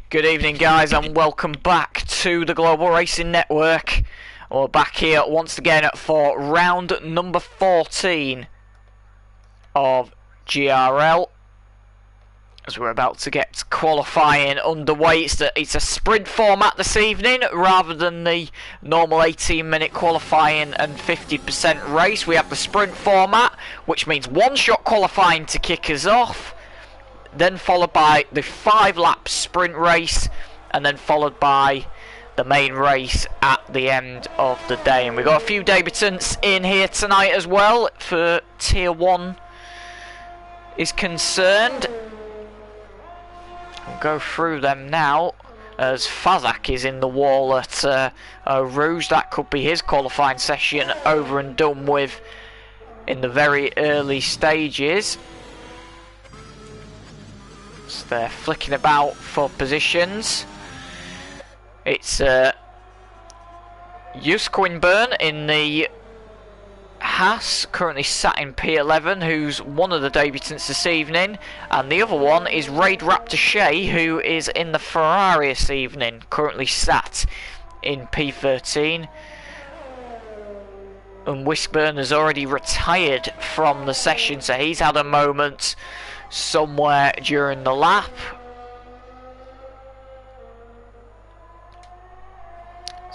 Good evening, guys, and welcome back to the Global Racing Network. We're back here once again for round number 14 of GRL, as we're about to get qualifying underway. It's a sprint format this evening rather than the normal 18-minute qualifying and 50% race. We have the sprint format, which means one-shot qualifying to kick us off, then followed by the 5-lap sprint race, and then followed by the main race at the end of the day. And we've got a few debutants in here tonight as well for Tier 1 is concerned. We'll go through them now, as Fazak is in the wall at Rouge. That could be his qualifying session over and done with in the very early stages. So they're flicking about for positions. It's Jus Quinburn in the Haas, currently sat in P11, who's one of the debutants this evening, and the other one is Raid Raptor Shea, who is in the Ferrari this evening, currently sat in P13. And Whiskburn has already retired from the session, so he's had a moment somewhere during the lap.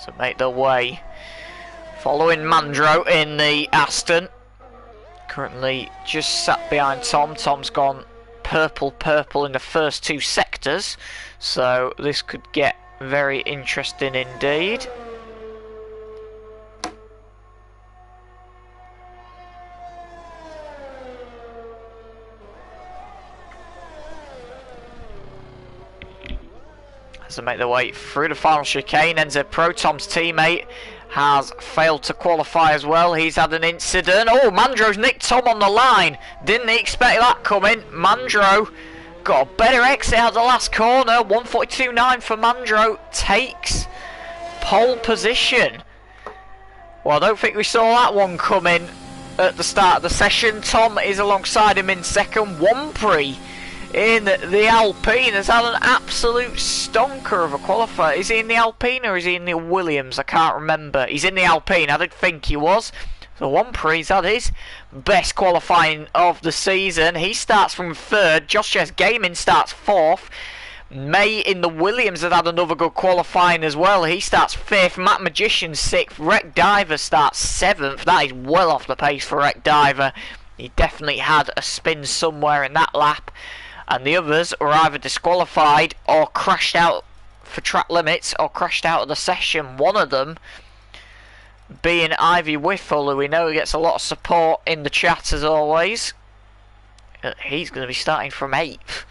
So make their way following Mandro in the Aston. Currently just sat behind Tom. Tom's gone purple in the first two sectors, so this could get very interesting indeed. As they make their way through the final chicane, NZ Pro, Tom's teammate, has failed to qualify as well. He's had an incident. Oh, Mandro's nicked Tom on the line. Didn't expect that coming. Mandro got a better exit out of the last corner. 1:42.9 for Mandro. Takes pole position. Well, I don't think we saw that one coming at the start of the session. Tom is alongside him in second. Wampri in the Alpine has had an absolute stonker of a qualifier. Is he in the Alpine or is he in the Williams? I can't remember. He's in the Alpine. I did think he was. So Wampri's had his best qualifying of the season. He starts from third. Josh Jess Gaming starts fourth. May in the Williams has had another good qualifying as well. He starts fifth. Matt Magician sixth. Wreck Diver starts seventh. That is well off the pace for Wreck Diver. He definitely had a spin somewhere in that lap. And the others were either disqualified or crashed out for track limits or crashed out of the session. One of them being Ivy Whiffle, who we know gets a lot of support in the chat as always. He's going to be starting from 8th.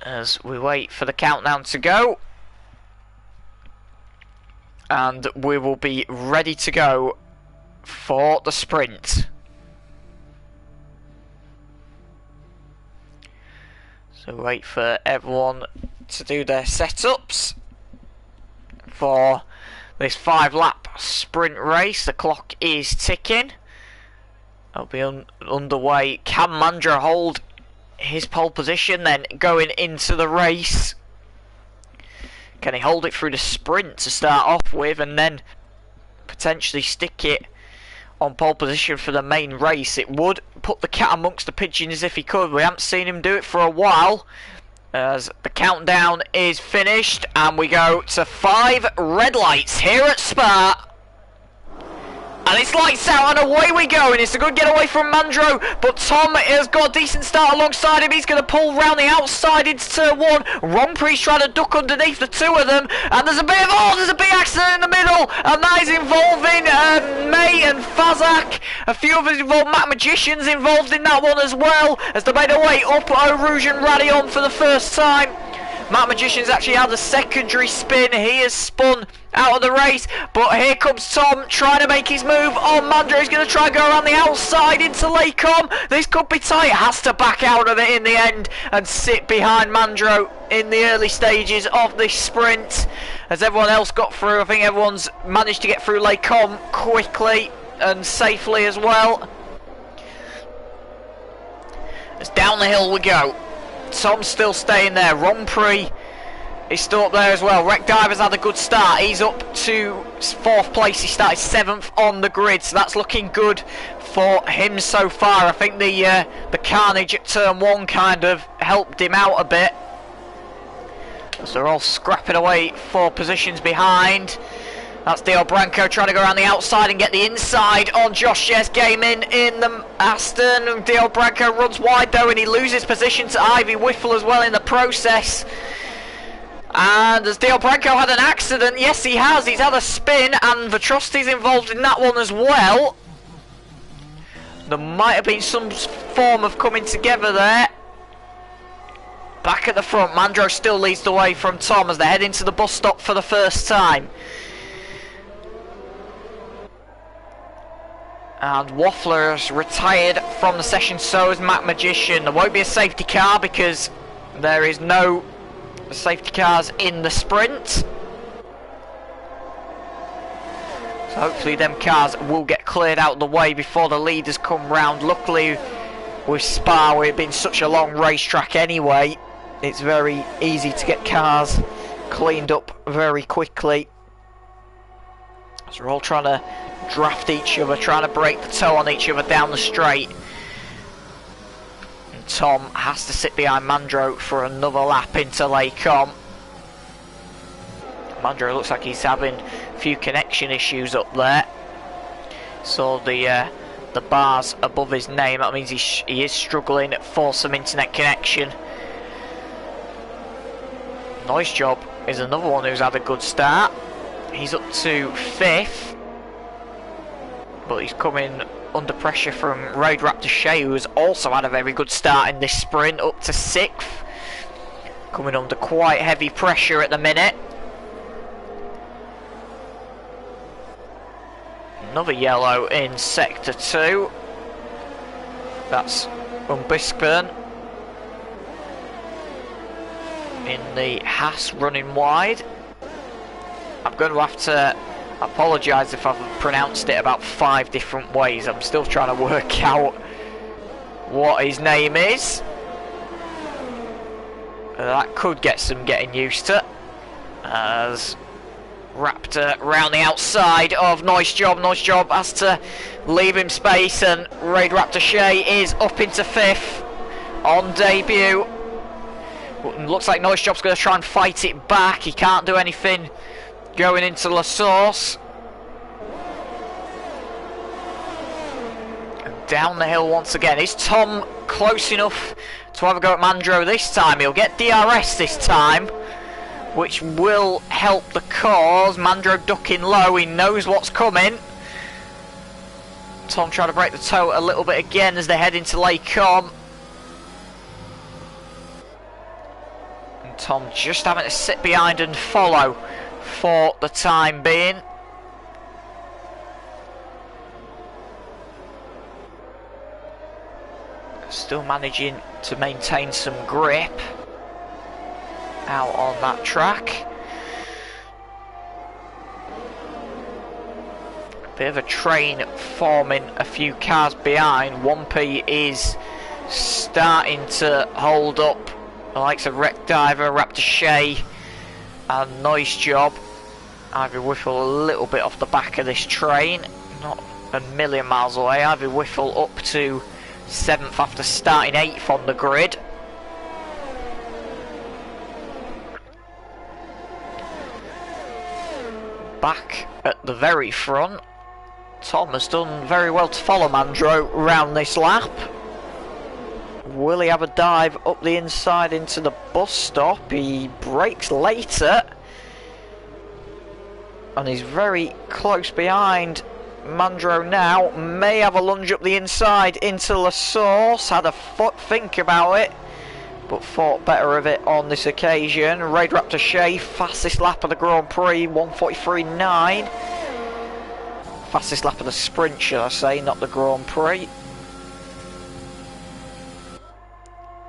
As we wait for the countdown to go. And we will be ready to go for the sprint. So wait for everyone to do their setups for this 5-lap sprint race. The clock is ticking. It'll be underway. Can Mandro hold his pole position then going into the race? Can he hold it through the sprint to start off with and then potentially stick it on pole position for the main race? It would put the cat amongst the pigeons if he could. We haven't seen him do it for a while, as the countdown is finished and we go to 5 red lights here at Spa. And it's lights out and away we go, and it's a good getaway from Mandro, but Tom has got a decent start alongside him. He's going to pull round the outside into turn 1. Rompre's trying to duck underneath the two of them, and there's a big accident in the middle, and that is involving May and Fazak. A few others involved. Matt Magician's involved in that one as well, as they made their way up Eau Rouge and Radion for the first time. Matt Magician's actually had a secondary spin. He has spun out of the race, but here comes Tom trying to make his move on Mandro. He's going to try and go around the outside into Lakecombe. This could be tight. Has to back out of it in the end and sit behind Mandro in the early stages of this sprint. As everyone else got through, I think everyone's managed to get through Lakecombe quickly and safely as well. As down the hill we go. Tom's still staying there. Rompre is still up there as well. Wreck Diver's had a good start. He's up to 4th place. He started 7th on the grid, so that's looking good for him so far. I think the carnage at turn 1 kind of helped him out a bit, as they're all scrapping away for positions behind. That's Dale Branco trying to go around the outside and get the inside on Josh Jess Gaming in the Aston. Dale Branco runs wide though, and he loses position to Ivy Whiffle as well in the process. And has Dale Branco had an accident? Yes, he has. He's had a spin, and Vetrosti's involved in that one as well. There might have been some form of coming together there. Back at the front, Mandro still leads the way from Tom as they head into the bus stop for the first time. And Waffler has retired from the session, so has Matt Magician. There won't be a safety car because there is no safety cars in the sprint. So hopefully them cars will get cleared out of the way before the leaders come round. Luckily with Spa, where it's been such a long racetrack anyway, it's very easy to get cars cleaned up very quickly. So we're all trying to draft each other, trying to break the toe on each other down the straight. And Tom has to sit behind Mandro for another lap into Lacombe. Mandro looks like he's having a few connection issues up there. So the bars above his name, that means he is struggling for some internet connection. Noise Job is another one who's had a good start. He's up to 5th, but he's coming under pressure from Raid Raptor Shea, who has also had a very good start in this sprint, up to 6th. Coming under quite heavy pressure at the minute. Another yellow in sector 2. That's Umbisburn in the Haas running wide. I'm going to have to apologise if I've pronounced it about 5 different ways. I'm still trying to work out what his name is. That could get some getting used to, as Raptor round the outside of Noise Job. Noise Job has to leave him space, and Raid Raptor Shea is up into 5th on debut. Looks like Noise Job's going to try and fight it back. He can't do anything going into La Source. And down the hill once again. Is Tom close enough to have a go at Mandro this time? He'll get DRS this time, which will help the cause. Mandro ducking low, he knows what's coming. Tom trying to break the toe a little bit again as they head into Lacombe. And Tom just having to sit behind and follow for the time being. Still managing to maintain some grip out on that track. Bit of a train forming a few cars behind. 1P is starting to hold up the likes of Wreck Diver, Raptor Shea and Noise Job. Ivy Whiffle a little bit off the back of this train, not a million miles away. Ivy Whiffle up to 7th after starting 8th on the grid. Back at the very front, Tom has done very well to follow Mandro round this lap. Will he have a dive up the inside into the bus stop? He brakes later, and he's very close behind Mandro now. May have a lunge up the inside into La Source. Had a think about it, but thought better of it on this occasion. Raid Raptor Shea, fastest lap of the Grand Prix, 1:43.9. Fastest lap of the sprint, should I say, not the Grand Prix.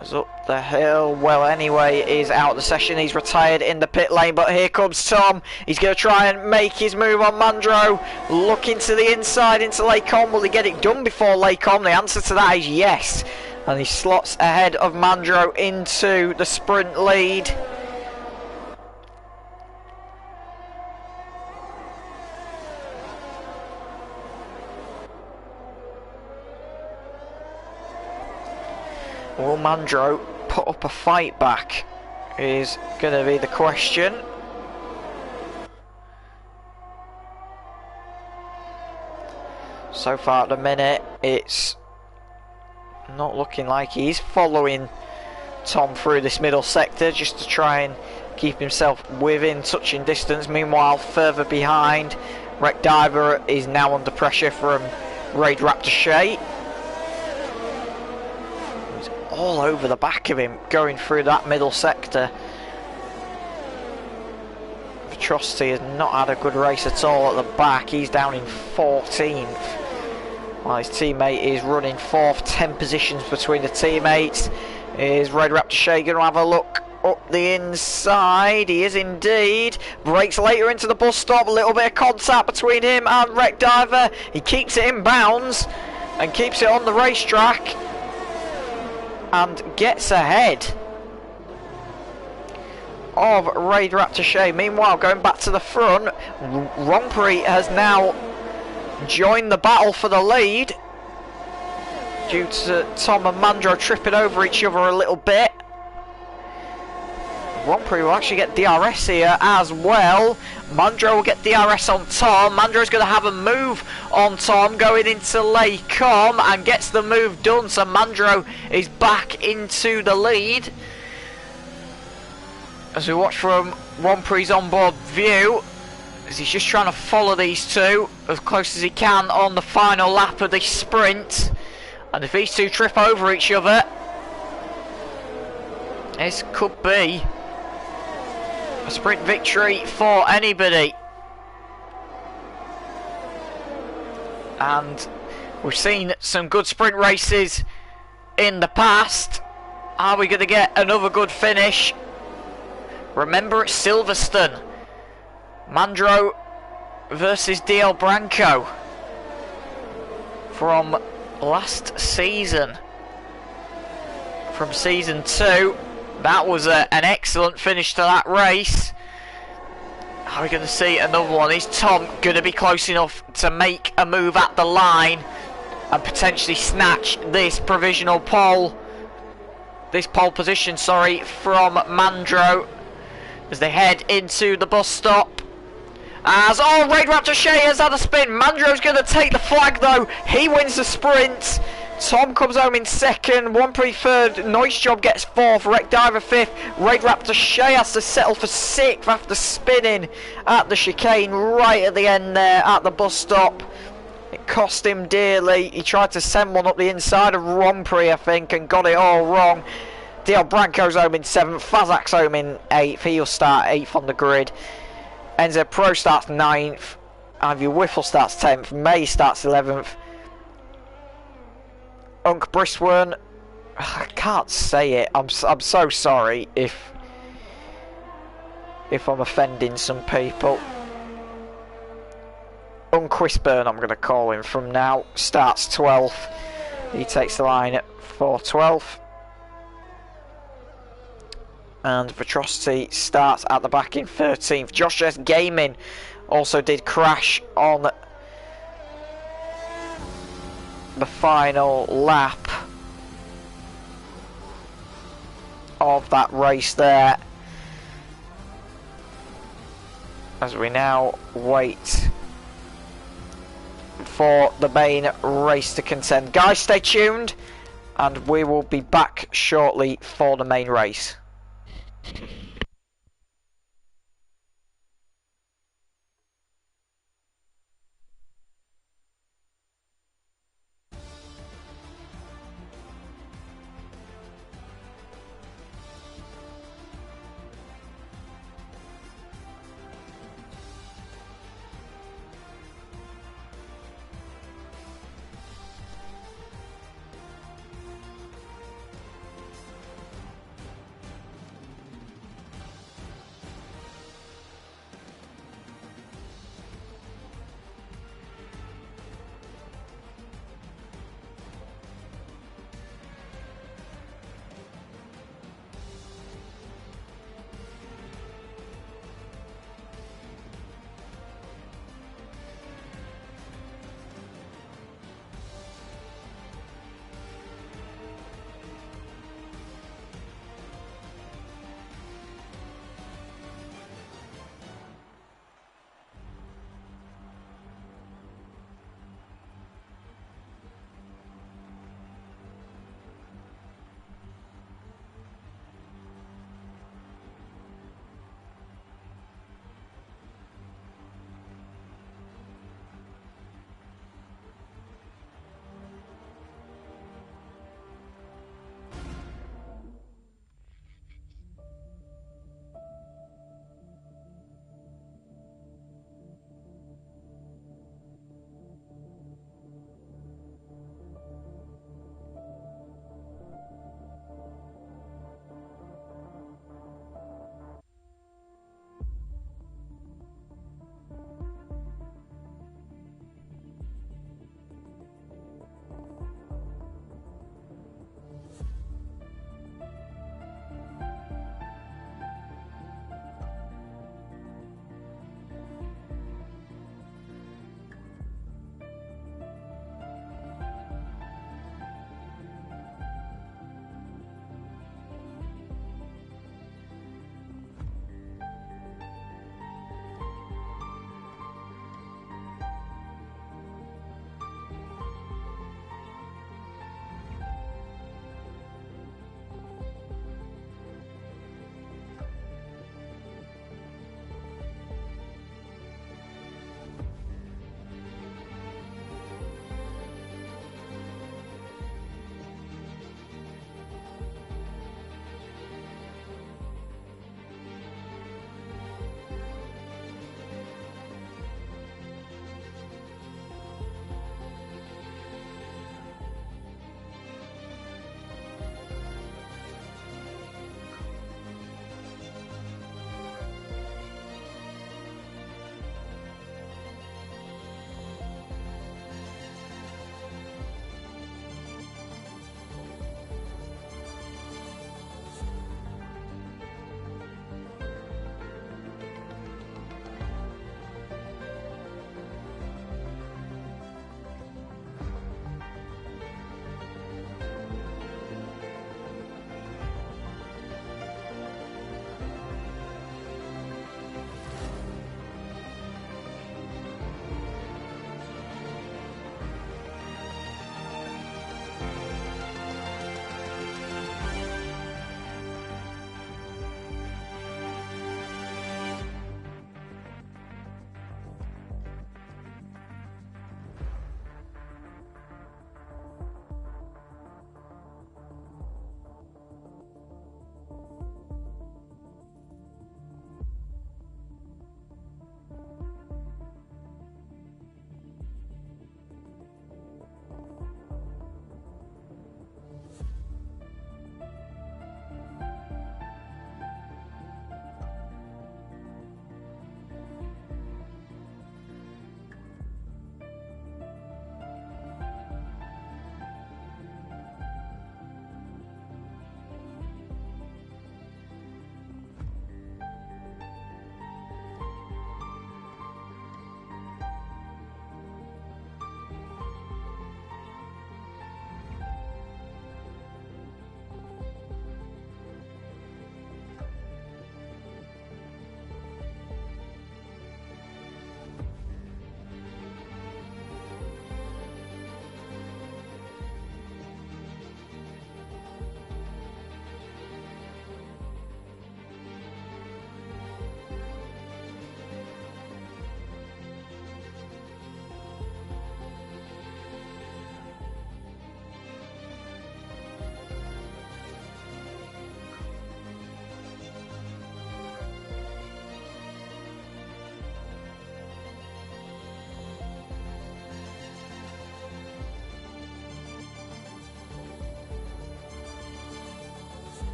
As up the hill, well anyway, is out of the session. He's retired in the pit lane, but here comes Tom. He's going to try and make his move on Mandro. Looking to the inside into Lacombe. Will he get it done before Lacombe? The answer to that is yes. And he slots ahead of Mandro into the sprint lead. Will Mandro put up a fight back is going to be the question. So far at the minute, it's not looking like he's following Tom through this middle sector just to try and keep himself within touching distance. Meanwhile, further behind, Wreck Diver is now under pressure from Raid Raptor Shea. He's all over the back of him going through that middle sector. Atrocity has not had a good race at all at the back. He's down in 14th, while his teammate is running 4th. 10 positions between the teammates. Is Raid Raptor Shea going to have a look up the inside? He is indeed. Brakes later into the bus stop. A little bit of contact between him and Wreck Diver. He keeps it in bounds and keeps it on the racetrack and gets ahead of Raid Raptor. Meanwhile, going back to the front, Romprey has now joined the battle for the lead due to Tom and Mandro tripping over each other a little bit. Romprey will actually get DRS here as well. Mandro will get DRS on Tom. Mandro's going to have a move on Tom going into Laycombe and gets the move done, so Mandro is back into the lead. As we watch from Romprey's onboard view, as he's just trying to follow these two as close as he can on the final lap of the sprint. And if these two trip over each other, this could be a sprint victory for anybody. And we've seen some good sprint races in the past. Are we going to get another good finish? Remember at Silverstone, Mandro versus DL Branco from last season, from season 2. That was an excellent finish to that race. Are we going to see another one? Is Tom going to be close enough to make a move at the line and potentially snatch this provisional pole, this pole position, sorry, from Mandro as they head into the bus stop? As, oh, Raid Raptor Shea has had a spin. Mandro's going to take the flag though. He wins the sprint. Tom comes home in second, Romprey third, Noise Job gets fourth, Wreck Diver fifth, Raid Raptor Shea has to settle for sixth after spinning at the chicane right at the end there at the bus stop. It cost him dearly. He tried to send one up the inside of Romprey, I think, and got it all wrong. DL Branco's home in seventh, Fazak's home in eighth, he'll start eighth on the grid. NZ Pro starts ninth, Ivy Whiffle starts 10th, May starts 11th. Unk Briswern, I can't say it. I'm so sorry if I'm offending some people. Unk Crisburn, I'm going to call him from now, starts 12th. He takes the line at 4:12. And Vitrosity starts at the back in 13th. Josh S Gaming also did crash on the final lap of that race there, as we now wait for the main race to contend. Guys, stay tuned and we will be back shortly for the main race.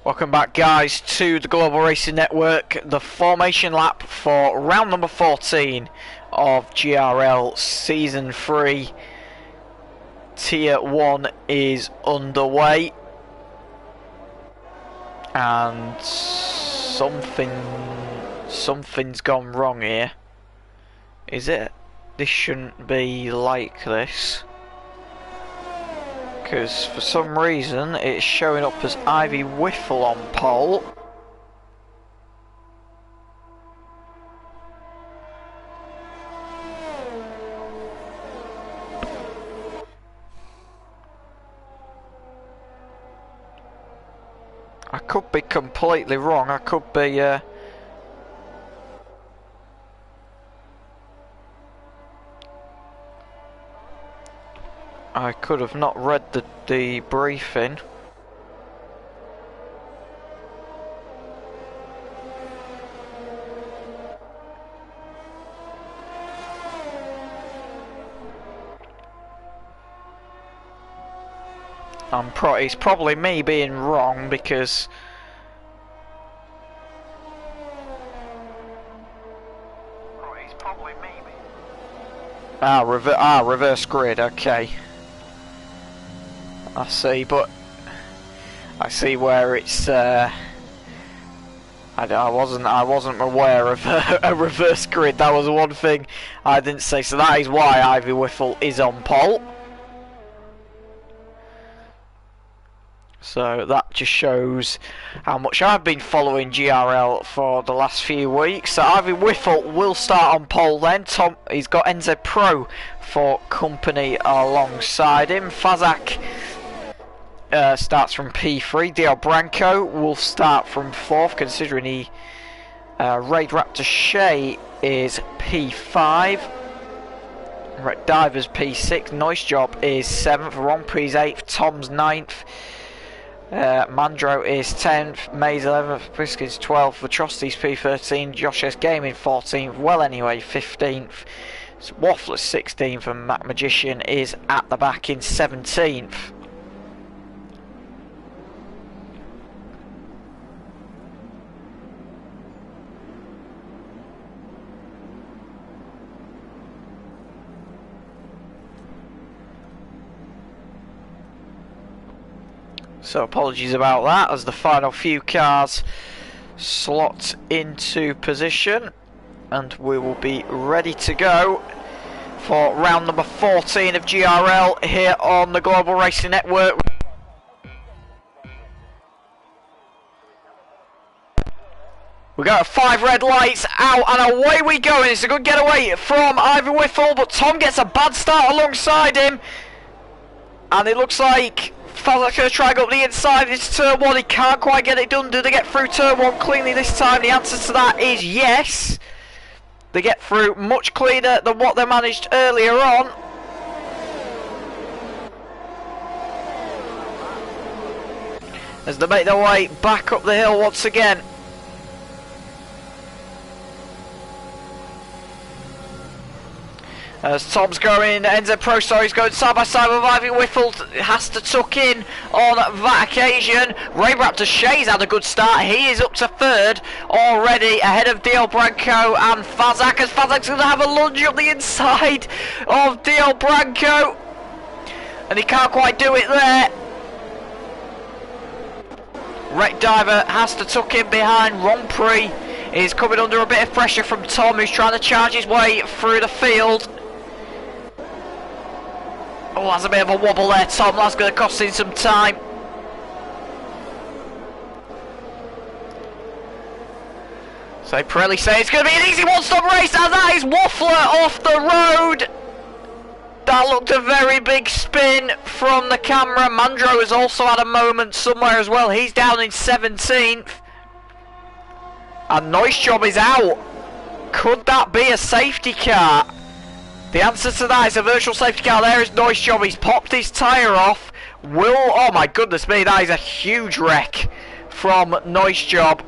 Welcome back, guys, to the Global Racing Network, the formation lap for round number 14 of GRL Season 3. Tier 1 is underway, and something's gone wrong here. Is it? This shouldn't be like this. Because for some reason it's showing up as Ivy Whiffle on pole. I could be completely wrong. I could be I could have not read the briefing. It's probably me being wrong because it's probably me being... reverse grid, okay. I see, but I see where it's. I wasn't aware of a reverse grid. That was one thing I didn't say. So that is why Ivy Whiffle is on pole. So that just shows how much I've been following GRL for the last few weeks. So Ivy Whiffle will start on pole then. Tom, he's got NZ Pro for company alongside him. Fazak starts from P3. DL Branco will start from 4th, considering he Raid Raptor Shea is P5. Red Divers P6. Noise Job is 7th. Rompre's 8th. Tom's 9th. Mandro is 10th. Maze 11th. Briskin's 12th. Vatrosti's P13. Josh S Gaming 14th. Well anyway 15th. Waffler's 16th, and Mac Magician is at the back in 17th. So apologies about that as the final few cars slot into position, and we will be ready to go for round number 14 of GRL here on the Global Racing Network. We got 5 red lights out and away we go, and it's a good getaway from Ivy Whiffle, but Tom gets a bad start alongside him, and it looks like Fazak's going to try and go up the inside. It's turn 1, he can't quite get it done. Do they get through turn 1 cleanly this time? The answer to that is yes. They get through much cleaner than what they managed earlier on. As they make their way back up the hill once again. As Tom's going, NZ Pro Story's going side by side with Ivy Whiffle, has to tuck in on that occasion. Ray Raptor Shea's had a good start, he is up to 3rd already, ahead of DL Branco and Fazak, as Fazak's going to have a lunge up the inside of DL Branco, and he can't quite do it there. Wreck Diver has to tuck in behind. Rompre is coming under a bit of pressure from Tom, who's trying to charge his way through the field. Oh, that's a bit of a wobble there, Tom. That's going to cost him some time. So Pirelli say it's going to be an easy one-stop race, and that is Waffler off the road. That looked a very big spin from the camera. Mandro has also had a moment somewhere as well. He's down in 17th. And Noise Job is out. Could that be a safety car? The answer to that is a virtual safety car. There is Noise Job. He's popped his tyre off. Oh my goodness me, that is a huge wreck from Noise Job.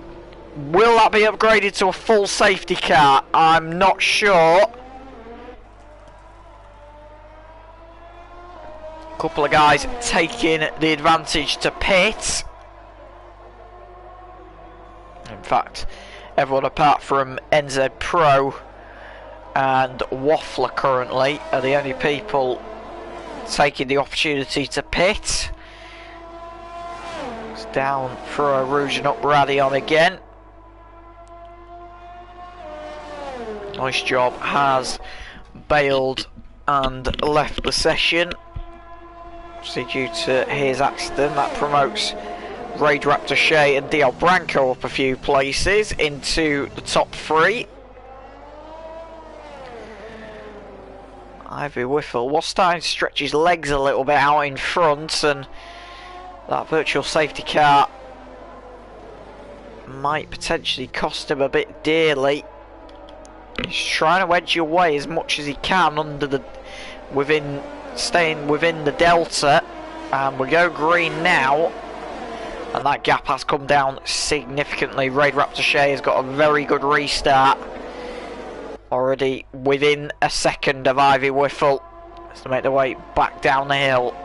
Will that be upgraded to a full safety car? I'm not sure. Couple of guys taking the advantage to pit. fact, everyone apart from NZ Pro and Waffler currently are the only people taking the opportunity to pit. It's down for a Rouge and up Radion again. Nice job, has bailed and left the session. See, due to his accident, that promotes Raid Raptor Shea and DL Branco up a few places into the top 3. Ivy Whiffle was starting to stretch his legs a little bit out in front, and that virtual safety car might potentially cost him a bit dearly. He's trying to wedge away as much as he can under the staying within the delta, and we go green now, and that gap has come down significantly. Raid Raptor Shea has got a very good restart, already within a second of Ivy Whiffle as to make their way back down the hill.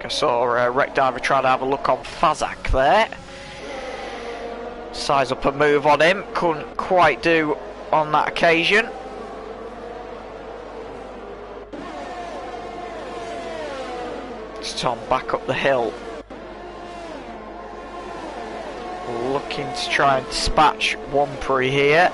I saw Wreck Diver trying to have a look on Fazak there. Size up a move on him, couldn't quite do on that occasion. It's Tom back up the hill, looking to try and dispatch Wampri here.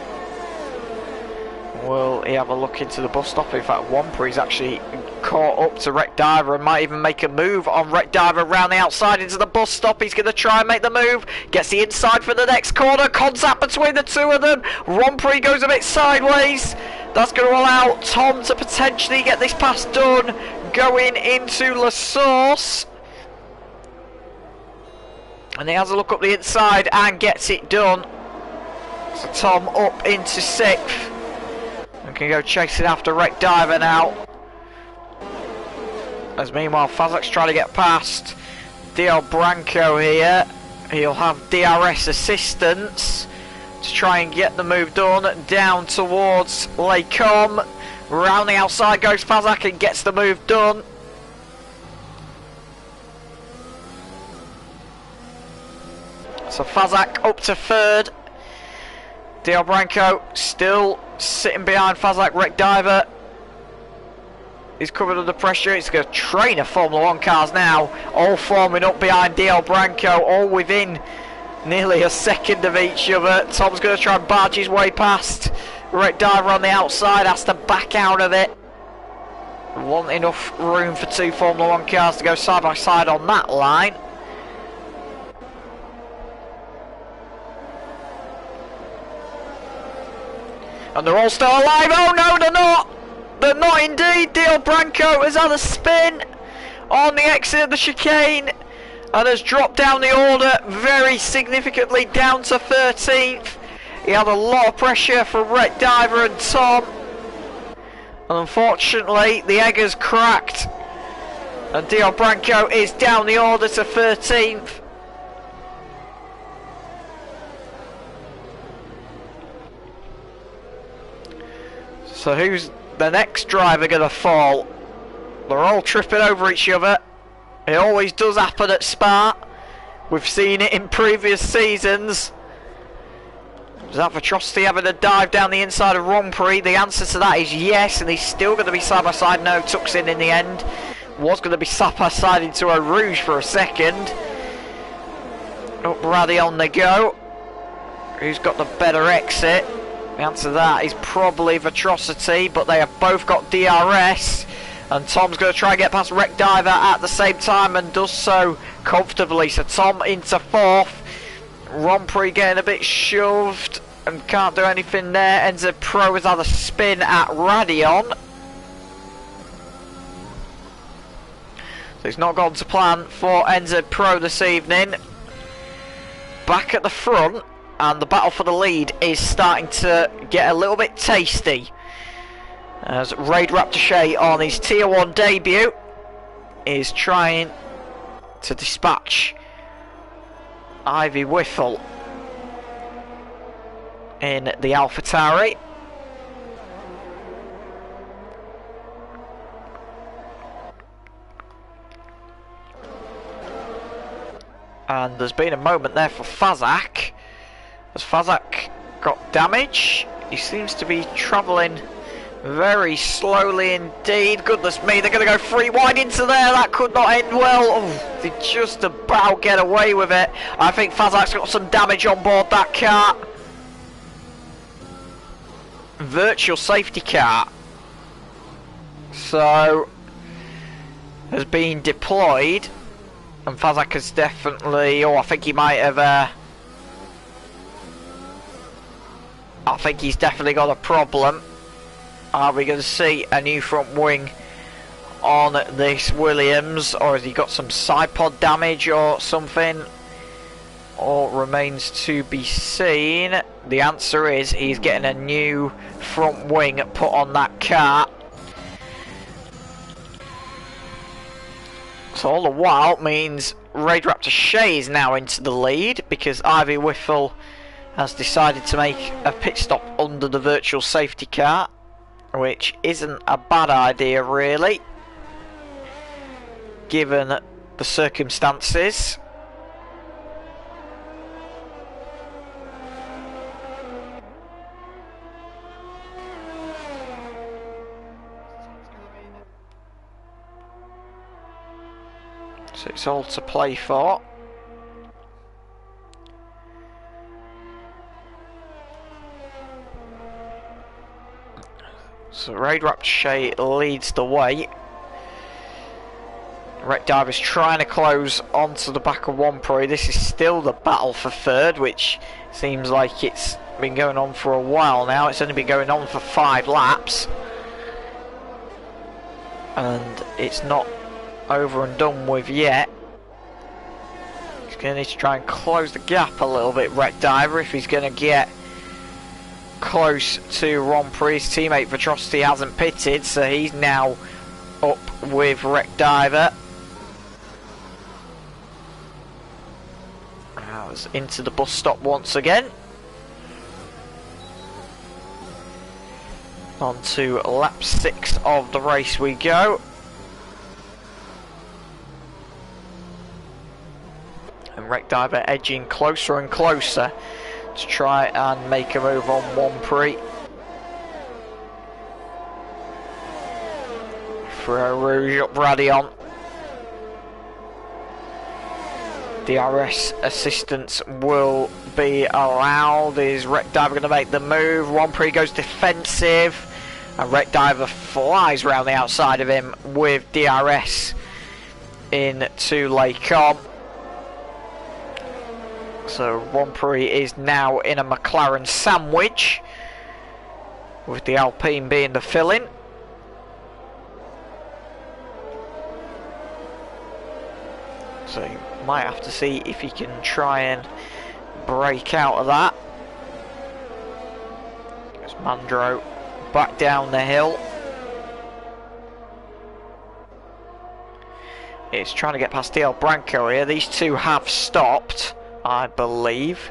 Will he have a look into the bus stop? In fact, Wampri's actually caught up to Wreck Diver and might even make a move on Wreck Diver around the outside into the bus stop. He's going to try and make the move. Gets the inside for the next corner. Contact between the two of them. Wampri goes a bit sideways. That's going to allow Tom to potentially get this pass done going into La Source. And he has a look up the inside and gets it done. So Tom up into 6th. And can go chasing after Wreck Diver now. As meanwhile Fazak's trying to get past DL Branco here. He'll have DRS assistance to try and get the move done down towards Les Combes. Round the outside goes Fazak and gets the move done. So Fazak up to 3rd. DL Branco still sitting behind Fazak. Wreck Diver is covered under pressure. It's a train of Formula 1 cars now, all forming up behind DL Branco, all within nearly a second of each other. Tom's going to try and barge his way past. Wreck Diver on the outside has to back out of it. Want enough room for 2 Formula 1 cars to go side by side on that line. And they're all still alive. Oh no, they're not. They're not indeed. DL Branco has had a spin on the exit of the chicane and has dropped down the order very significantly down to 13th. He had a lot of pressure from Wreck Diver and Tom. And unfortunately, the egg has cracked. And DL Branco is down the order to 13th. So who's the next driver going to fall? They're all tripping over each other. It always does happen at Spa. We've seen it in previous seasons. Is that Atrocity having a dive down the inside of Rompre? The answer to that is yes, and he's still going to be side by side. No, tucks in the end. Was going to be side by side into a Rouge for a second. Up Radion they go. Who's got the better exit? The answer to that is probably Atrocity, but they have both got DRS. And Tom's going to try and get past Wreck Diver at the same time and does so comfortably. So Tom into 4th. Rompre getting a bit shoved and can't do anything there. NZ Pro has had a spin at Radion. So it's not gone to plan for NZ Pro this evening. Back at the front, and the battle for the lead is starting to get a little bit tasty. As Raid Raptor Shea on his Tier 1 debut is trying to dispatch Ivy Whiffle in the AlphaTauri. And there's been a moment there for Fazak. Has Fazak got damage? He seems to be travelling very slowly indeed. Goodness me, they're going to go free wide into there. That could not end well. Oh, they just about get away with it. I think Fazak's got some damage on board that car. Virtual safety car. So, has been deployed. And Fazak has definitely... Oh, I think he might have... I think he's definitely got a problem. Are we going to see a new front wing on this Williams? Or has he got some side pod damage or something? Or remains to be seen. The answer is he's getting a new front wing put on that car. So all the while means Raid Raptor Shea is now into the lead because Ivy Whiffle has decided to make a pit stop under the virtual safety car, which isn't a bad idea really, given the circumstances. So it's all to play for. So Raid Raptor Shea leads the way. Wreck Diver's trying to close onto the back of Wamprey. This is still the battle for third, which seems like it's been going on for a while now. It's only been going on for 5 laps. And it's not over and done with yet. He's going to need to try and close the gap a little bit, Wreck Diver, if he's going to get close to Romprey's teammate. Vitrosity hasn't pitted, so he's now up with Wreck Diver. Into the bus stop once again. On to lap 6 of the race we go. And Wreck Diver edging closer and closer to try and make a move on Wamprey. Throw Rouge up Radion. DRS assistance will be allowed. Is Wreck Diver going to make the move? Wamprey goes defensive. And Wreck Diver flies round the outside of him with DRS into Lacombe. So Wamprey is now in a McLaren sandwich, with the Alpine being the fill-in. So he might have to see if he can try and break out of that. There's Mandro back down the hill. It's trying to get past DL Branco here. These two have stopped, I believe.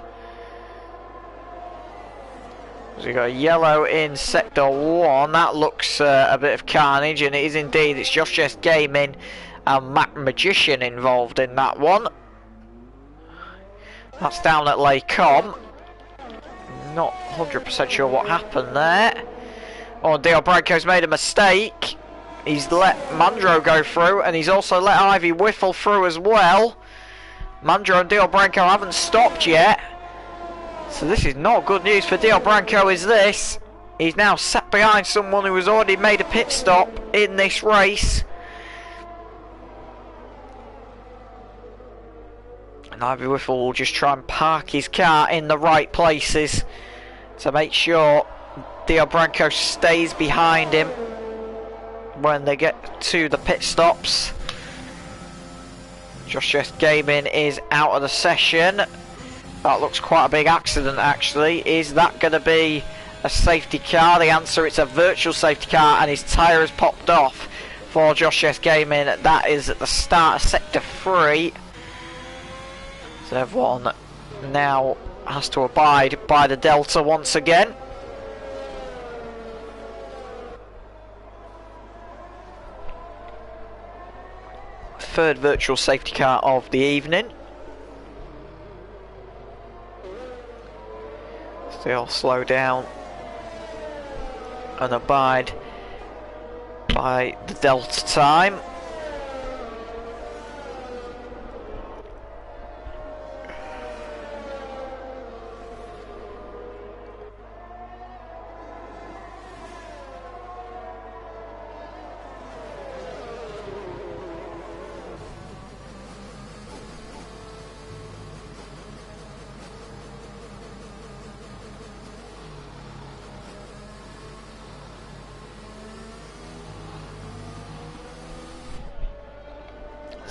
So we've got a yellow in sector 1. That looks a bit of carnage, and it is indeed. It's Josh Chess Gaming and Mac Magician involved in that one. That's down at Lacombe. Not 100% sure what happened there. Oh, Dale Branco's made a mistake. He's let Mandro go through, and he's also let Ivy Whiffle through as well. Mandro and Dale Branco haven't stopped yet. So this is not good news for Dale Branco, is this? He's now sat behind someone who has already made a pit stop in this race. And Ivy Whiffle will just try and park his car in the right places to make sure Dale Branco stays behind him when they get to the pit stops. Josh Chess Gaming is out of the session. That looks quite a big accident actually. Is that going to be a safety car? The answer, it's a virtual safety car, and his tyre has popped off for Josh Chess Gaming. That is at the start of sector 3. So everyone now has to abide by the delta once again. Third virtual safety car of the evening. They all slow down and abide by the Delta time.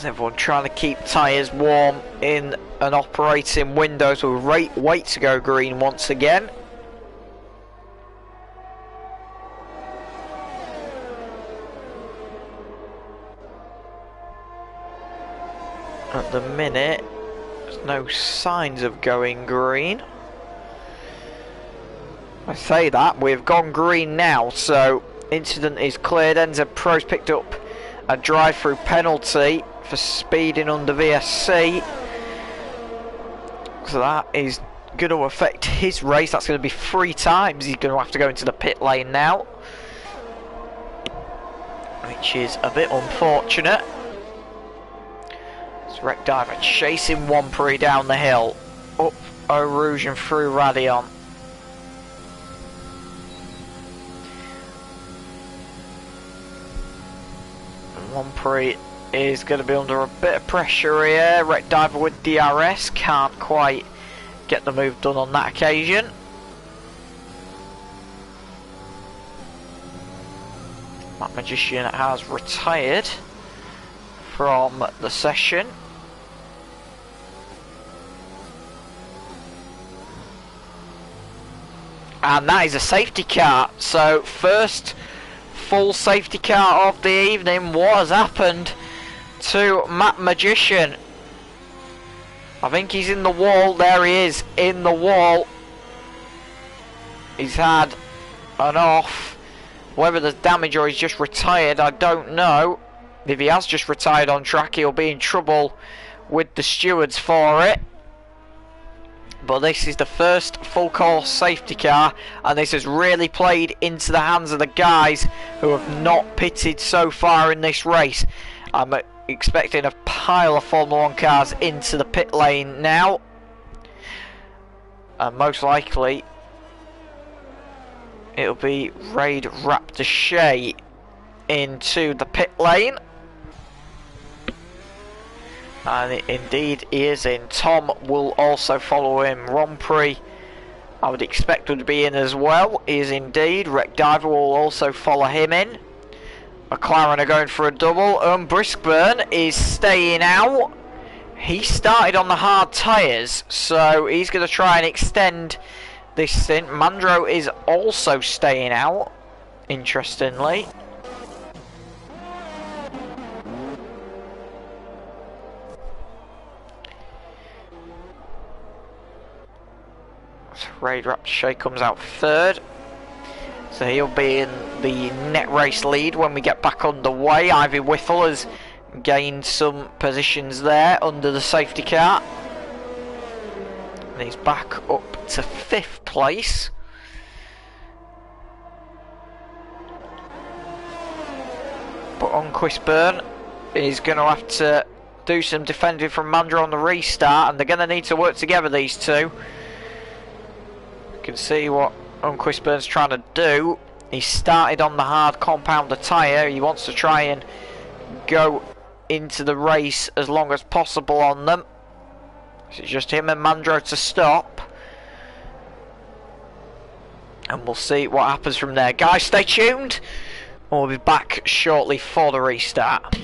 Everyone trying to keep tyres warm in an operating window, so we wait to go green once again. At the minute, there's no signs of going green. I say that, we've gone green now, so incident is cleared. NZ Pro's picked up a drive-through penalty for speeding under VSC, so that is going to affect his race. That's going to be 3 times he's going to have to go into the pit lane now, which is a bit unfortunate. It's Wreck Diver chasing Wampri down the hill, up Eau Rouge and through Radion. Wampri is going to be under a bit of pressure here. Wreck Diver with DRS can't quite get the move done on that occasion. That Magician has retired from the session. And that is a safety car. So first full safety car of the evening. What has happened to Matt Magician? I think he's in the wall. There he is, in the wall. He's had an off. Whether there's damage or he's just retired, I don't know. If he has just retired on track, he'll be in trouble with the stewards for it. But this is the first full course safety car, and this has really played into the hands of the guys who have not pitted so far in this race. I'm expecting a pile of Formula 1 cars into the pit lane now, and most likely it'll be Raid Raptor Shea into the pit lane. And indeed he is in. Tom will also follow him. Rompre, I would expect, would be in as well. He is indeed. Wreck Diver will also follow him in. McLaren are going for a double. Briskburn is staying out. He started on the hard tyres, so he's going to try and extend this stint. Mandro is also staying out, interestingly. Raid Raptor Shea comes out third, so he'll be in the net race lead when we get back underway. Ivy Whittle has gained some positions there under the safety car, and he's back up to 5th place. But Unquistburn is going to have to do some defending from Mandra on the restart, and they're going to need to work together, these two. You can see what Unquistburn's trying to do. He started on the hard compounder tyre. He wants to try and go into the race as long as possible on them. So it's just him and Mandro to stop, and we'll see what happens from there. Guys, stay tuned. We'll be back shortly for the restart.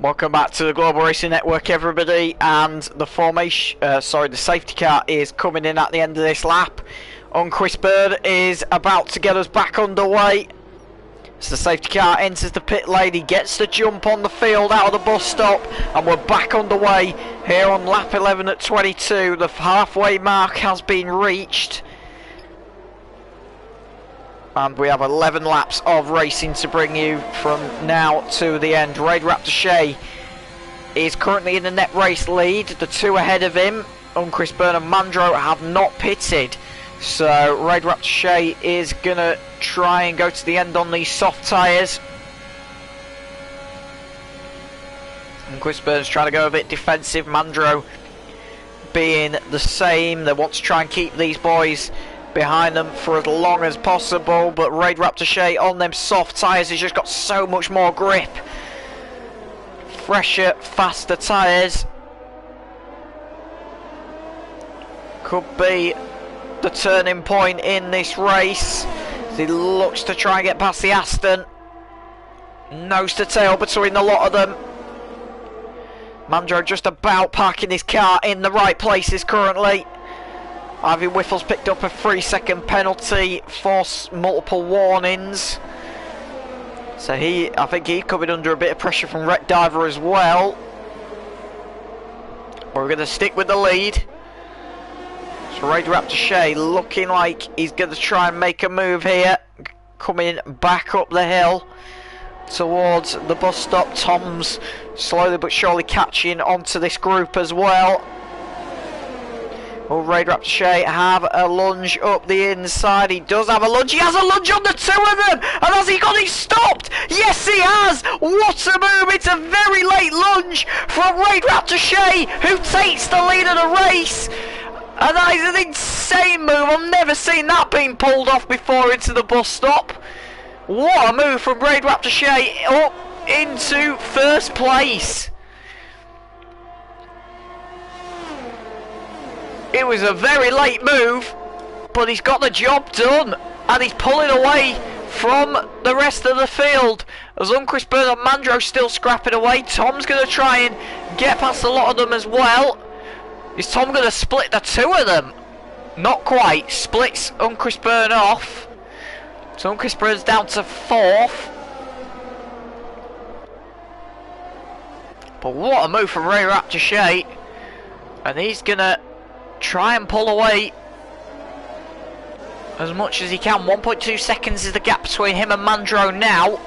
Welcome back to the Global Racing Network, everybody, and the the safety car is coming in at the end of this lap. Chris Bird is about to get us back underway. As the safety car enters the pit lane, he gets the jump on the field out of the bus stop, and we're back underway here on lap 11 at 22. The halfway mark has been reached. And we have 11 laps of racing to bring you from now to the end. Raid Raptor Shea is currently in the net race lead. The two ahead of him, Chris Byrne and Mandro, have not pitted. So Raid Raptor Shea is going to try and go to the end on these soft tyres. And Chris Byrne's trying to go a bit defensive. Mandro being the same. They want to try and keep these boys behind them for as long as possible, but Raid Raptor Shea on them soft tyres has just got so much more grip. Fresher, faster tyres. Could be the turning point in this race as he looks to try and get past the Aston. Nose to tail between the lot of them. Mandro just about parking his car in the right places currently. Ivy Whiffle's picked up a 3-second penalty for multiple warnings. So I think he's coming under a bit of pressure from Wreck Diver as well. We're going to stick with the lead. So Raid Raptor Shea looking like he's going to try and make a move here. Coming back up the hill towards the bus stop. Tom's slowly but surely catching onto this group as well. Will Raid Raptor Shea have a lunge up the inside? He does have a lunge. He has a lunge on the two of them. And has he got it stopped? Yes, he has. What a move. It's a very late lunge from Raid Raptor Shea, who takes the lead of the race. And that is an insane move. I've never seen that being pulled off before into the bus stop. What a move from Raid Raptor Shea up into first place. It was a very late move, but he's got the job done, and he's pulling away from the rest of the field. As Chris Bird and Mandro still scrapping away. Tom's going to try and get past a lot of them as well. Is Tom going to split the two of them? Not quite. Splits Chris Bird off. So Chris Bird's down to 4th. But what a move from Ray Raptor Shea. And he's going to try and pull away as much as he can. 1.2 seconds is the gap between him and Mandro now,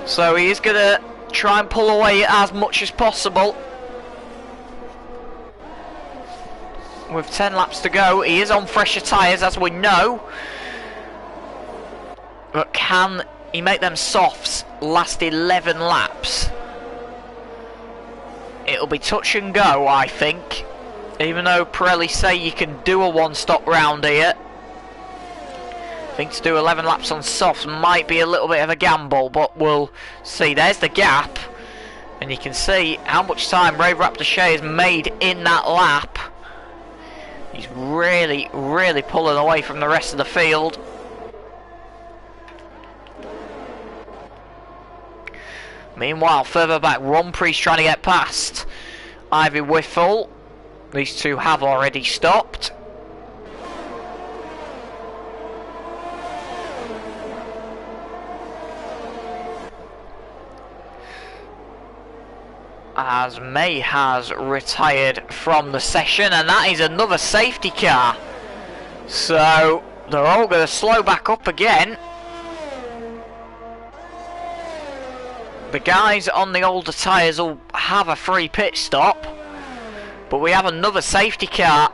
so he is going to try and pull away as much as possible. With 10 laps to go, he is on fresher tyres, as we know, but can he make them softs last 11 laps? It'll be touch and go, I think. Even though Pirelli say you can do a one-stop round here, I think to do 11 laps on softs might be a little bit of a gamble, but we'll see. There's the gap, and you can see how much time Raid Raptor Shea has made in that lap. He's really, really pulling away from the rest of the field. Meanwhile, further back, Rompre's trying to get past Ivy Whiffle. These two have already stopped. As May has retired from the session, and that is another safety car. So they're all going to slow back up again. The guys on the older tyres will have a free pit stop. But we have another safety car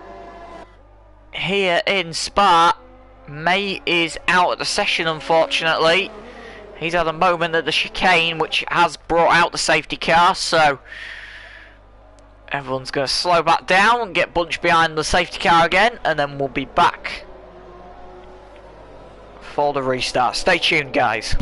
here in Spa. May is out at the session, unfortunately. He's had a moment at the chicane, which has brought out the safety car, so everyone's going to slow back down and get bunched behind the safety car again, and then we'll be back for the restart. Stay tuned, guys.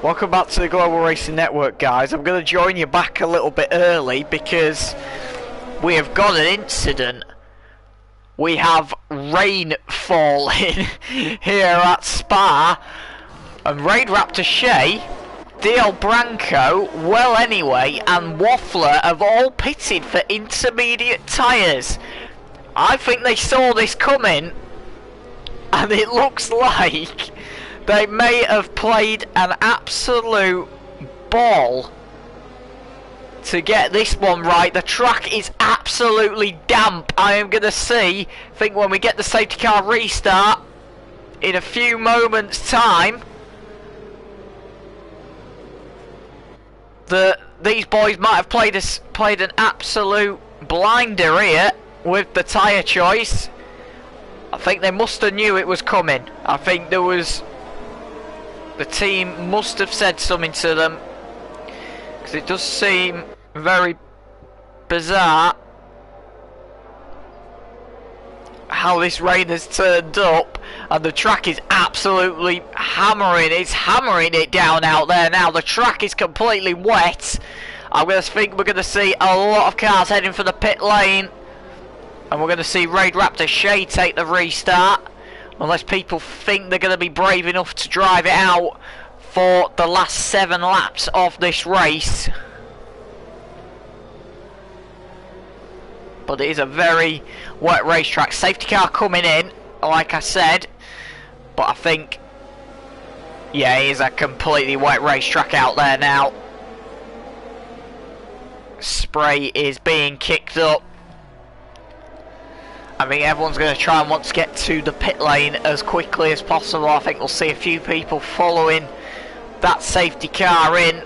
Welcome back to the Global Racing Network, guys. I'm going to join you back a little bit early because we have got an incident. We have rain falling here at Spa, and Raid Raptor Shay, DL Branco, Well Anyway, and Waffler have all pitted for intermediate tyres. I think they saw this coming, and it looks like they may have played an absolute ball to get this one right. The track is absolutely damp. I am going to see, I think when we get the safety car restart in a few moments time, that these boys might have played an absolute blinder here with the tyre choice. I think they must have knew it was coming. I think there was... the team must have said something to them, because it does seem very bizarre how this rain has turned up, and the track is absolutely hammering. It's hammering it down out there now. The track is completely wet. I'm going to think we're going to see a lot of cars heading for the pit lane, and we're going to see Raid Raptor Shay take the restart. Unless people think they're going to be brave enough to drive it out for the last 7 laps of this race. But it is a very wet racetrack. Safety car coming in, like I said. But I think, yeah, it is a completely wet racetrack out there now. Spray is being kicked up. I think everyone's going to try and want to get to the pit lane as quickly as possible. I think we'll see a few people following that safety car in.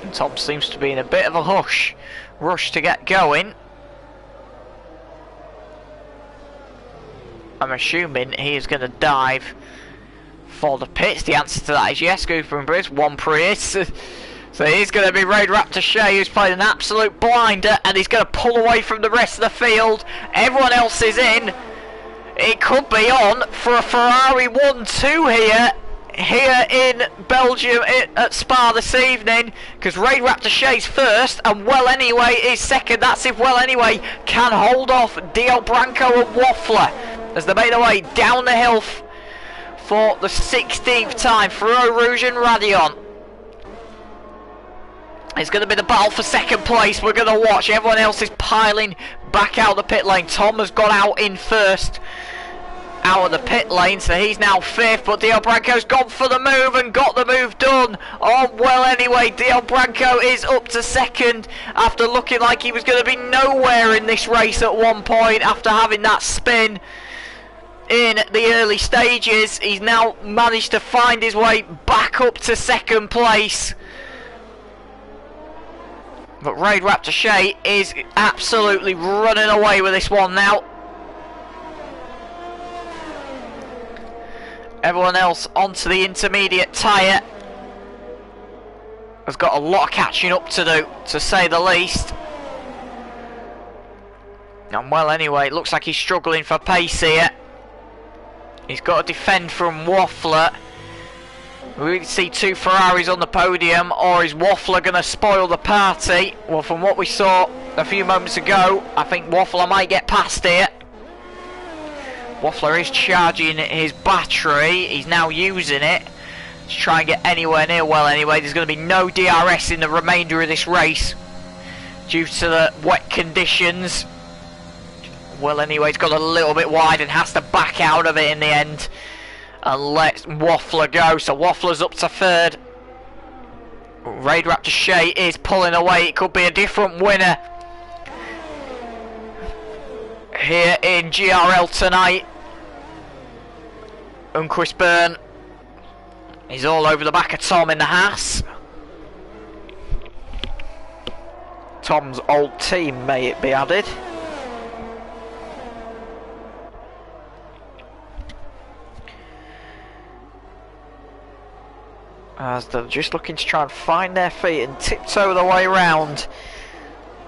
And Tom seems to be in a bit of a rush to get going. I'm assuming he is going to dive for the pits. The answer to that is yes. Cooper and Briz, one Prius. So he's going to be Raid Raptor Shay, who's played an absolute blinder, and he's going to pull away from the rest of the field. Everyone else is in. It could be on for a Ferrari 1-2 here in Belgium at Spa this evening, because Raid Raptor Shay's first and Well Anyway is second. That's if Well Anyway can hold off DL Branco and Waffler as they make their way down the hill for the 16th time. Ferrero Rouge and Radion. It's going to be the battle for second place. We're going to watch. Everyone else is piling back out the pit lane. Tom has got out in first out of the pit lane, so he's now fifth. But DL Branco's gone for the move and got the move done. Oh, well, anyway, DL Branco is up to second after looking like he was going to be nowhere in this race at one point after having that spin in the early stages. He's now managed to find his way back up to second place. But Raid Raptor Shay is absolutely running away with this one now. Everyone else onto the intermediate tyre has got a lot of catching up to do, to say the least. And well, anyway, it looks like he's struggling for pace here. He's got to defend from Waffler. We can see 2 Ferraris on the podium, or is Waffler going to spoil the party? Well, from what we saw a few moments ago, I think Waffler might get past here. Waffler is charging his battery. He's now using it to try and get anywhere near Well Anyway. There's going to be no DRS in the remainder of this race due to the wet conditions. Well Anyway, he's got a little bit wide and has to back out of it in the end and let Waffler go. So Waffler's up to third. Raid Raptor Shay is pulling away. It could be a different winner here in GRL tonight. And Chris Byrne is all over the back of Tom in the Haas. Tom's old team, may it be added. As they're just looking to try and find their feet and tiptoe their way around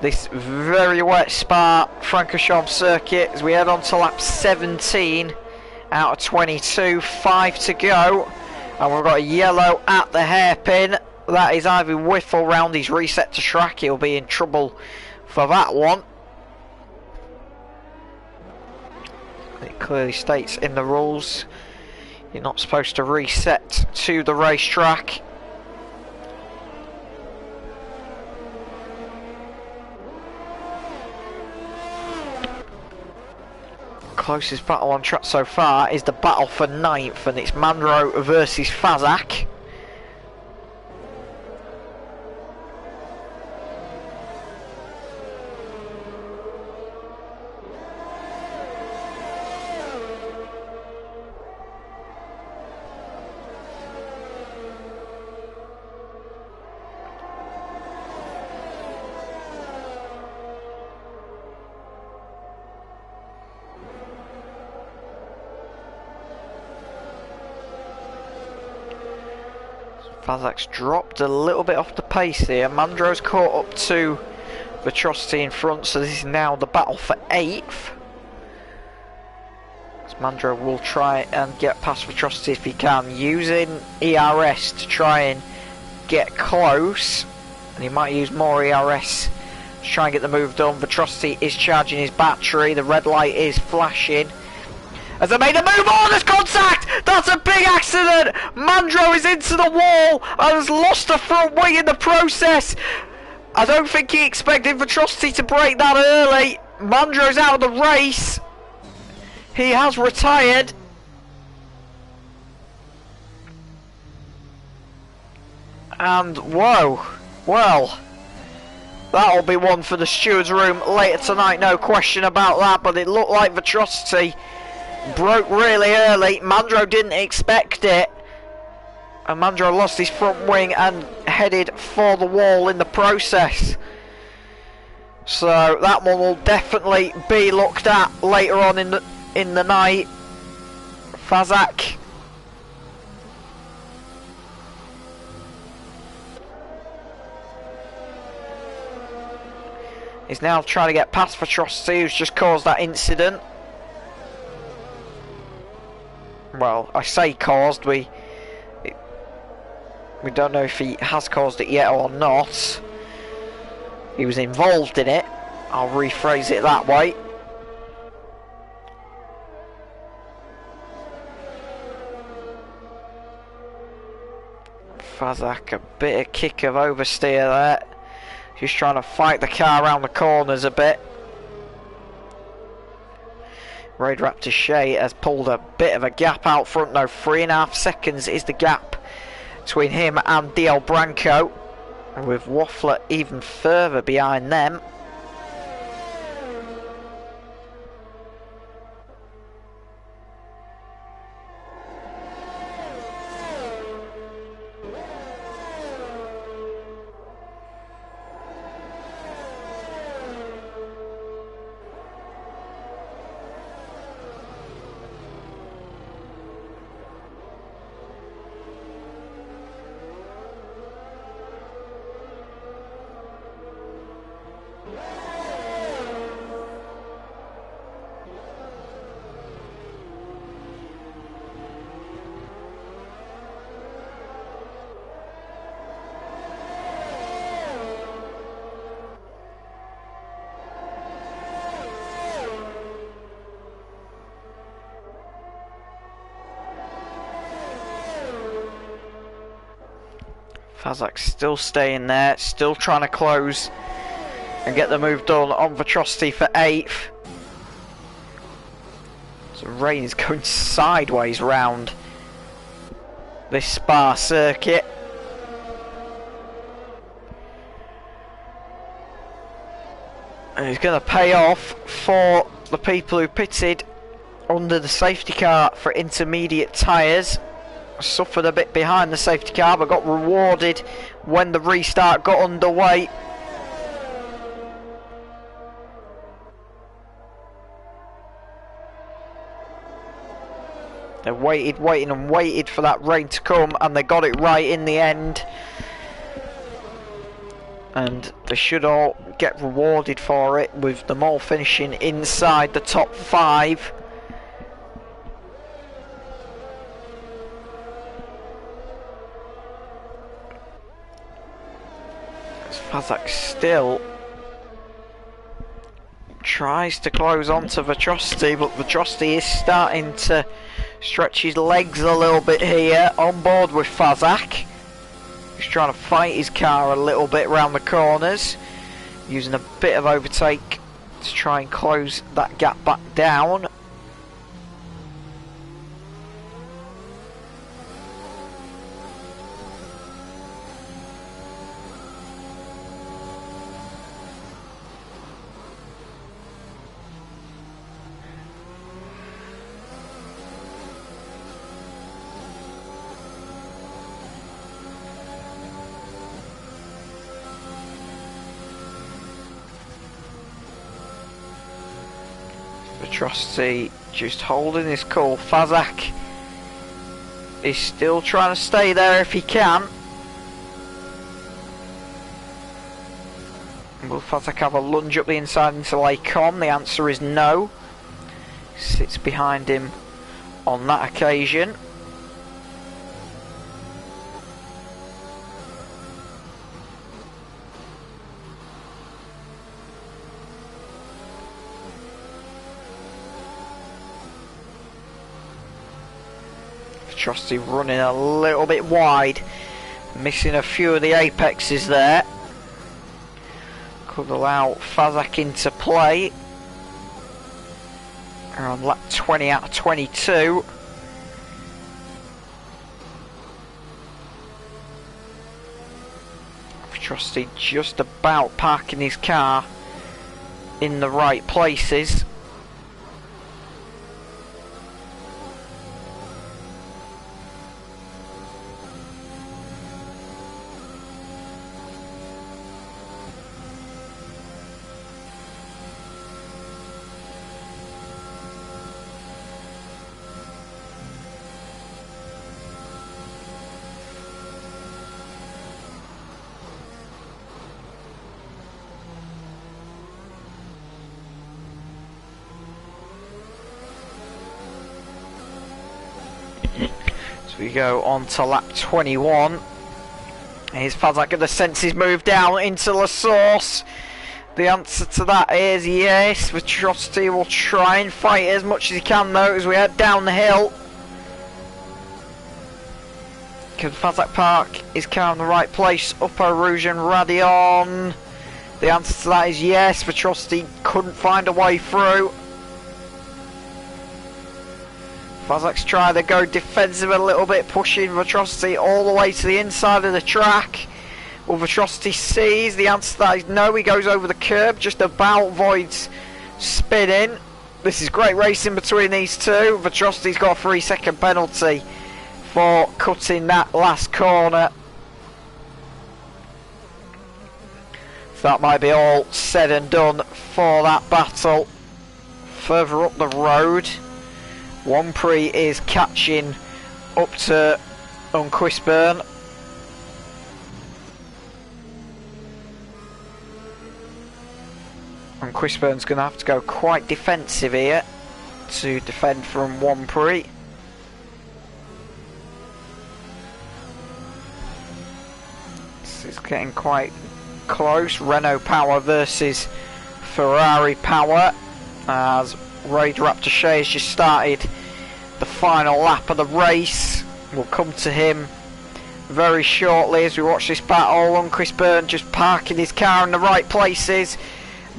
this very wet Spa Francorchamps circuit as we head on to lap 17 out of 22, 5 to go, and we've got a yellow at the hairpin. That is either whiff or round. He's reset to track. He'll be in trouble for that one. It clearly states in the rules you're not supposed to reset to the racetrack. Closest battle on track so far is the battle for 9th, and it's Mandro versus Fazak. Fazak's dropped a little bit off the pace here. Mandro's caught up to Vitrosity in front, so this is now the battle for 8th. As Mandro will try and get past Vitrosity if he can, using ERS to try and get close. And he might use more ERS to try and get the move done. Vitrosity is charging his battery. The red light is flashing. As they made a move, oh, there's contact! That's a big accident! Mandro is into the wall and has lost the front wing in the process. I don't think he expected Vitrosity to break that early. Mandro's out of the race. He has retired. And, whoa, well, that'll be one for the steward's room later tonight, no question about that. But it looked like Vitrosity broke really early. Mandro didn't expect it, and Mandro lost his front wing and headed for the wall in the process. So that one will definitely be looked at later on in the night. Fazak is now trying to get past Vitrosity, who's just caused that incident. Well, I say caused, we don't know if he has caused it yet or not. He was involved in it, I'll rephrase it that way. Fazak, a bit of kick of oversteer there. Just trying to fight the car around the corners a bit. Raid Raptor Shea has pulled a bit of a gap out front now. 3.5 seconds is the gap between him and DL Branco, with Waffler even further behind them. Fazak's still staying there, still trying to close and get the move done on Vitrosity for 8th. So rain is going sideways round this Spa circuit. And it's going to pay off for the people who pitted under the safety car for intermediate tyres. Suffered a bit behind the safety car, but got rewarded when the restart got underway. They waited and waited for that rain to come, and they got it right in the end. And they should all get rewarded for it, with them all finishing inside the top 5. Fazak still tries to close on to Vitrosty, but Vitrosty is starting to stretch his legs a little bit here, on board with Fazak. He's trying to fight his car a little bit round the corners, using a bit of overtake to try and close that gap back down. Vitrosty just holding his cool. Fazak is still trying to stay there if he can. Will Fazak have a lunge up the inside into Lacon? The answer is no. Sits behind him on that occasion. Vitrosty running a little bit wide, missing a few of the apexes there. Could allow Fazak into play. We're on lap 20 out of 22. Vitrosty just about parking his car in the right places. We go on to lap 21. Here's Fazak going to sense his move down into the source. The answer to that is yes. Vitrosty will try and fight as much as he can though as we head down the hill. Can Fazak park his car in the right place? Upper Rouge and Radion. The answer to that is yes. Vitrosty couldn't find a way through. Fazak's trying to go defensive a little bit, pushing Vitrosty all the way to the inside of the track. Will Vitrosty seize? The answer to that is no. He goes over the curb, just about avoids spinning. This is great racing between these two. Vitrosty's got a 3-second penalty for cutting that last corner. So that might be all said and done for that battle. Further up the road, Wampri is catching up to Unquisburn. Unquisburn's going to have to go quite defensive here to defend from Wampri. This is getting quite close. Renault power versus Ferrari power, as Raid Raptor Shea has just started the final lap of the race. We'll come to him very shortly as we watch this battle. Unquisburn just parking his car in the right places.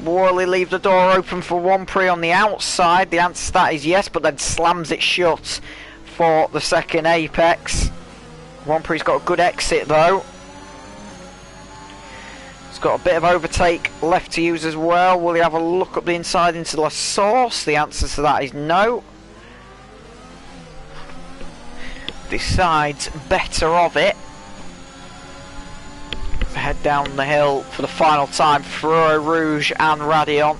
Will he leave the door open for Wampri on the outside? The answer to that is yes, but then slams it shut for the second apex. Wampri's got a good exit though. He's got a bit of overtake left to use as well. Will he have a look up the inside into the source? The answer to that is no. Decides better of it. Head down the hill for the final time. Feu Rouge and Radion.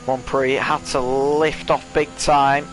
Wampri had to lift off big time.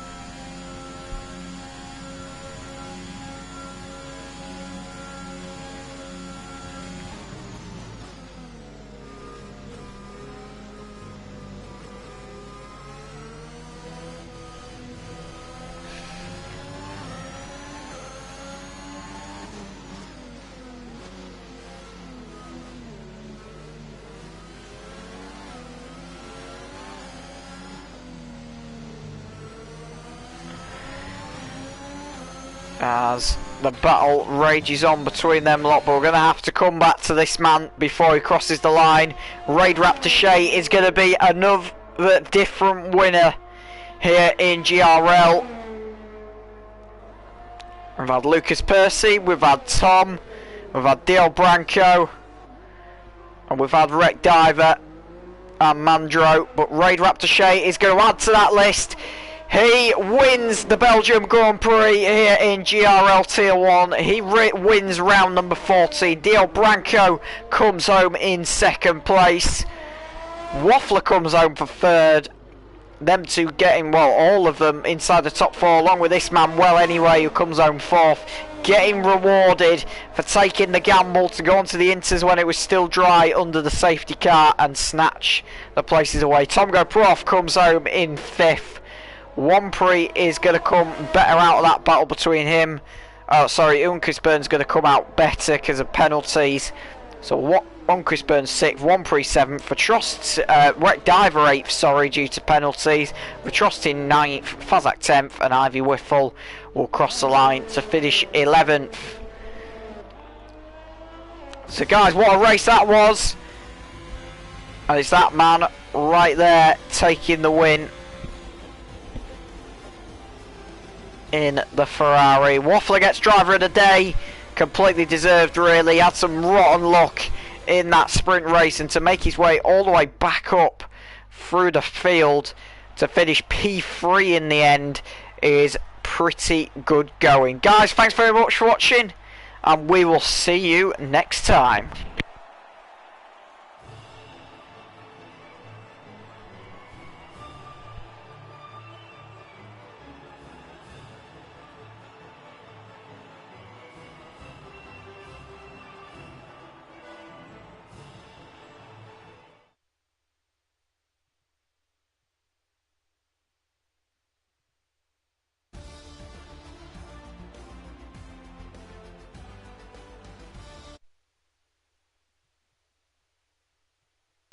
as the battle rages on between them lot, but we're going to have to come back to this man before he crosses the line. Raid Raptor Shay is going to be another different winner here in GRL. We've had Lucas Percy, we've had Tom, we've had Dale Branco, and we've had Wreck Diver and Mandro, but Raid Raptor Shay is going to add to that list. He wins the Belgium Grand Prix here in GRL Tier 1. He wins round number 14. Dale Branco comes home in second place. Waffler comes home for third. Them two getting, well, all of them inside the top 4, along with this man, well, anyway, who comes home fourth. Getting rewarded for taking the gamble to go onto the Inters when it was still dry under the safety car and snatch the places away. Tomgo Prof comes home in fifth. Wampri is going to come better out of that battle between him. Oh, sorry, Unkisburn's going to come out better because of penalties. So what? Unkisburn 6th, Wampri 7th, Vertrost, Wreck Diver 8th, sorry, due to penalties. Vertrost in 9th, Fazak 10th, and Ivy Whiffle will cross the line to finish 11th. So guys, what a race that was. And it's that man right there taking the win in the Ferrari. Waffler gets driver of the day. Completely deserved, really. Had some rotten luck in that sprint race, and to make his way all the way back up through the field to finish P3 in the end is pretty good going. Guys, thanks very much for watching, and we will see you next time.